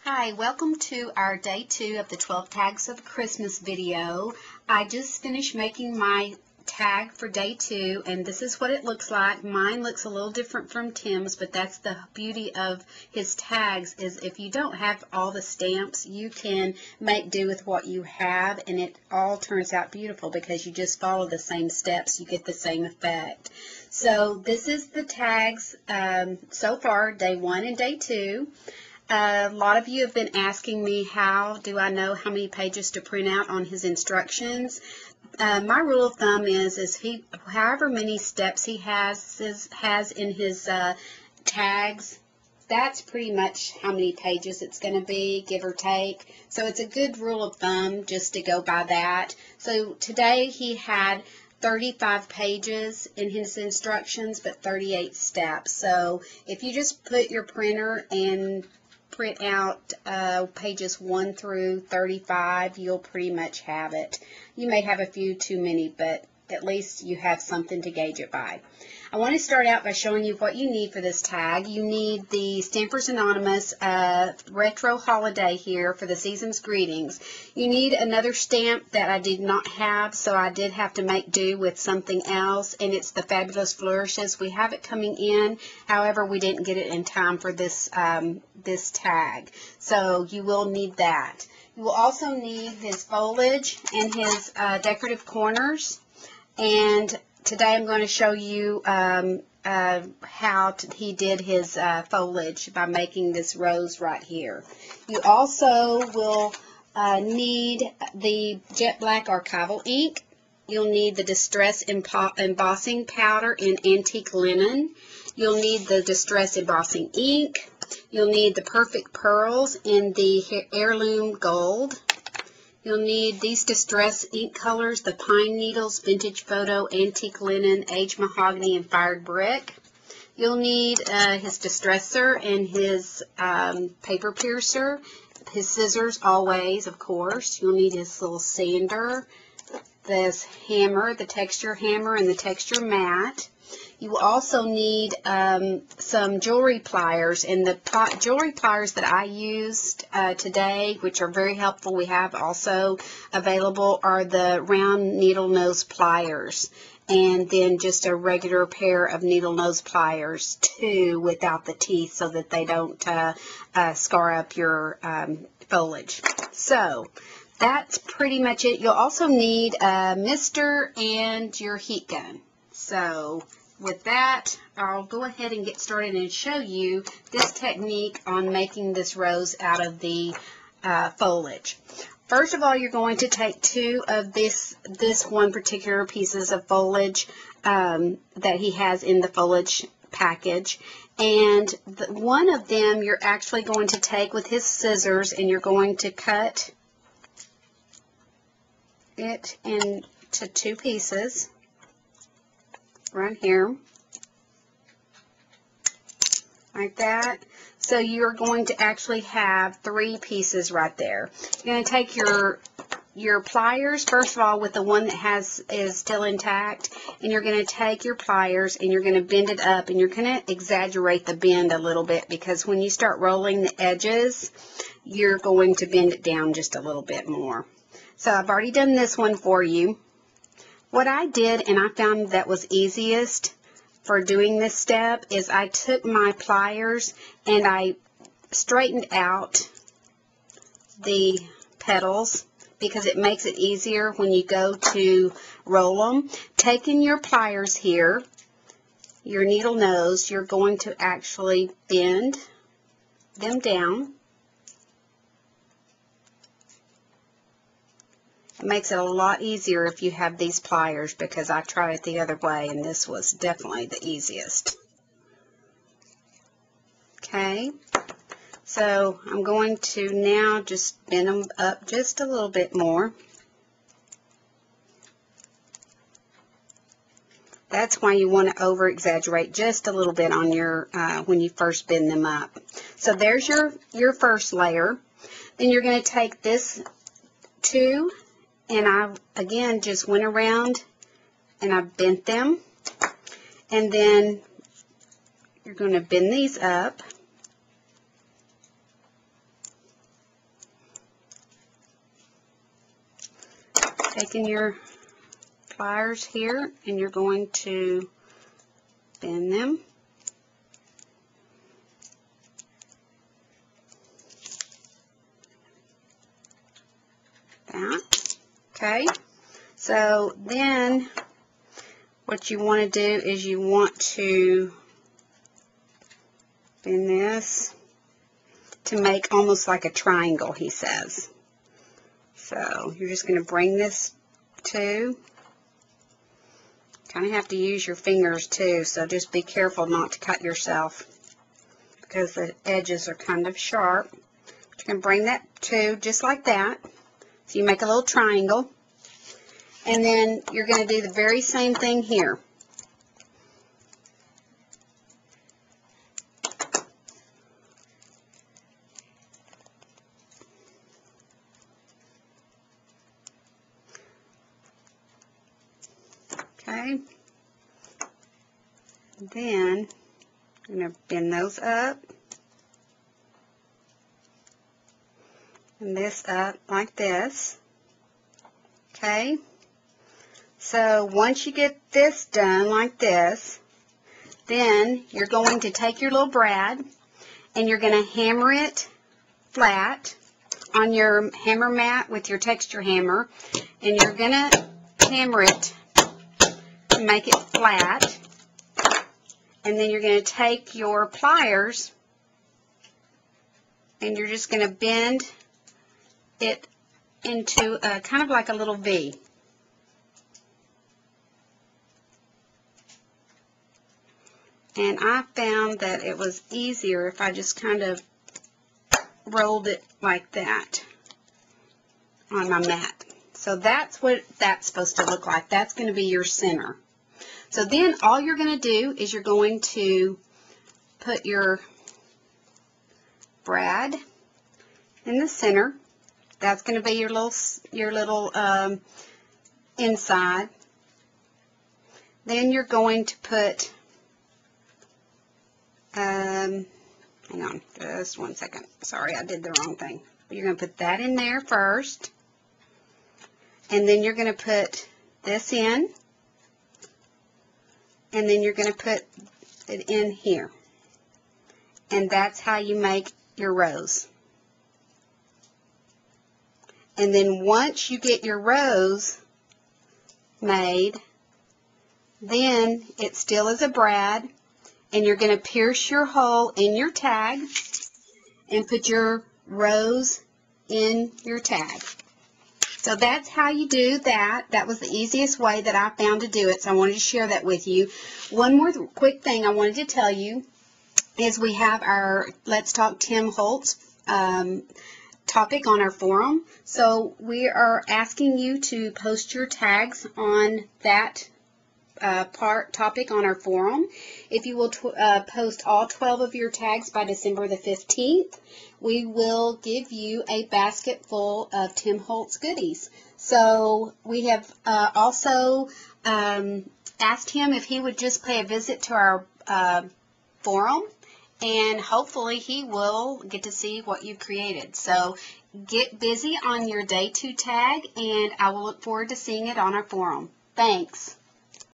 Hi, welcome to our day 2 of the 12 tags of Christmas video. I just finished making my tag for day 2 and this is what it looks like. Mine looks a little different from Tim's, but that's the beauty of his tags, is if you don't have all the stamps, you can make do with what you have and it all turns out beautiful because you just follow the same steps, you get the same effect. So this is the tags so far, day 1 and day 2. A lot of you have been asking me how do I know how many pages to print out on his instructions. My rule of thumb is however many steps he has in his tags, that's pretty much how many pages it's going to be, give or take. So it's a good rule of thumb just to go by that. So today he had 35 pages in his instructions, but 38 steps. So if you just put your printer and print out pages 1 through 35, you'll pretty much have it. You may have a few too many, but at least you have something to gauge it by. I want to start out by showing you what you need for this tag. You need the Stampers Anonymous Retro Holiday here for the season's greetings. You need another stamp that I did not have, so I did have to make do with something else, and it's the Fabulous Flourishes. We have it coming in, however we didn't get it in time for this, this tag, so you will need that. You will also need his foliage and his decorative corners, and today I'm going to show you how he did his foliage by making this rose right here. You also will need the jet black archival ink. You'll need the Distress embossing powder in antique linen. You'll need the Distress embossing ink. You'll need the Perfect Pearls in the heirloom gold. You'll need these Distress ink colors, the Pine Needles, Vintage Photo, Antique Linen, Aged Mahogany, and Fired Brick. You'll need his Distresser and his paper piercer, his scissors always, of course. You'll need his little sander, this hammer, the texture hammer, and the texture mat. You will also need some jewelry pliers, and the jewelry pliers that I used today, which are very helpful, we have also available, are the round needle nose pliers, and then just a regular pair of needle nose pliers too, without the teeth, so that they don't scar up your foliage. So that's pretty much it. You'll also need a mister and your heat gun. So with that, I'll go ahead and get started and show you this technique on making this rose out of the foliage. First of all, you're going to take 2 of this one particular pieces of foliage that he has in the foliage package, and one of them you're actually going to take with his scissors and you're going to cut it into 2 pieces. Right here, like that. So you're going to actually have 3 pieces right there. You're going to take your pliers, first of all, with the one that is still intact, and you're going to take your pliers and you're going to bend it up, and you're going to exaggerate the bend a little bit, because when you start rolling the edges, you're going to bend it down just a little bit more. So I've already done this one for you. What I did, and I found that was easiest for doing this step, is I took my pliers and I straightened out the petals, because it makes it easier when you go to roll them. Taking your pliers here, your needle nose, you're going to actually bend them down. It makes it a lot easier if you have these pliers, because I tried it the other way and this was definitely the easiest. Okay, so I'm going to now just bend them up just a little bit more. That's why you want to over exaggerate just a little bit on your when you first bend them up. So there's your first layer. Then you're going to take this 2, and I again just went around and I bent them, and then you're going to bend these up taking your pliers here and you're going to bend them. That. Okay. So then what you want to do is you want to bend this to make almost like a triangle, he says. So you're just going to bring this to, kind of have to use your fingers too, so just be careful not to cut yourself because the edges are kind of sharp. You can bring that to just like that. So you make a little triangle, and then you're going to do the very same thing here. Okay, then I'm going to bend those up and this up like this. Okay, so once you get this done like this, then you're going to take your little brad and you're going to hammer it flat on your hammer mat with your texture hammer, and you're going to hammer it to make it flat, and then you're going to take your pliers and you're just going to bend it into a, kind of like a little V. And I found that it was easier if I just kind of rolled it like that on my mat. So that's what that's supposed to look like. That's going to be your center. So then all you're going to do is you're going to put your brad in the center. That's going to be your little inside. Then you're going to put, hang on just one second. Sorry, I did the wrong thing. You're going to put that in there first. And then you're going to put this in. And then you're going to put it in here. And that's how you make your rose. And then once you get your rose made, then it still is a brad, and you're going to pierce your hole in your tag and put your rose in your tag. So that's how you do that. That was the easiest way that I found to do it, so I wanted to share that with you. One more quick thing I wanted to tell you is we have our Let's Talk Tim Holtz topic on our forum. So we are asking you to post your tags on that topic on our forum. If you will post all 12 of your tags by December the 15th, we will give you a basket full of Tim Holtz goodies. So we have also asked him if he would just pay a visit to our forum, and hopefully he will get to see what you've created. So get busy on your Day 2 tag, and I will look forward to seeing it on our forum. Thanks.